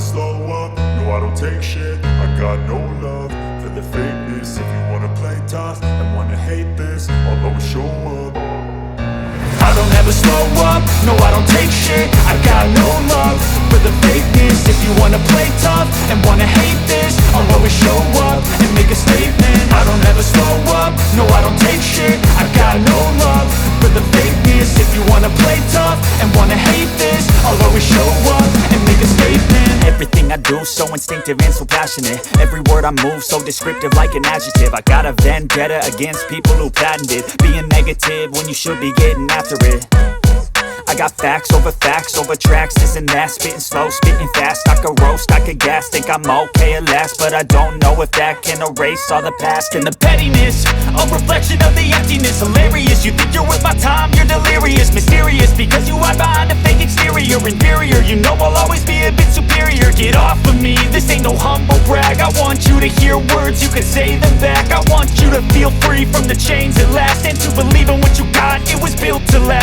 slow up, no I don't take shit. I got no love for the fakeness. If you wanna play tough and wanna hate this, I'll always show up. I don't ever slow up, no I don't take shit. I got no love for the fakeness. If you wanna play tough and wanna hate this, I'll always show up and make a statement. I don't ever slow up, no I don't take shit. I got no love for the fakeness. If you wanna play tough and wanna hate this, I'll always show up and make a statement. Everything I do so instinctive and so passionate. Every word I move so descriptive like an adjective. I got a vendetta against people who patented being negative when you should be getting after it. I got facts over tracks, this and that. Spitting slow, spitting fast, I could roast, I could gas. Think I'm okay at last, but I don't know if that can erase all the past. And the pettiness, a reflection of the emptiness. Hilarious, you think you're worth my time, you're delirious. Mysterious, because you hide behind a fake exterior. Inferior, you know I'll always be a bit superior. Get off of me, this ain't no humble brag. I want you to hear words, you can say them back. I want you to feel free from the chains at last, and to believe in what you got, it was built to last.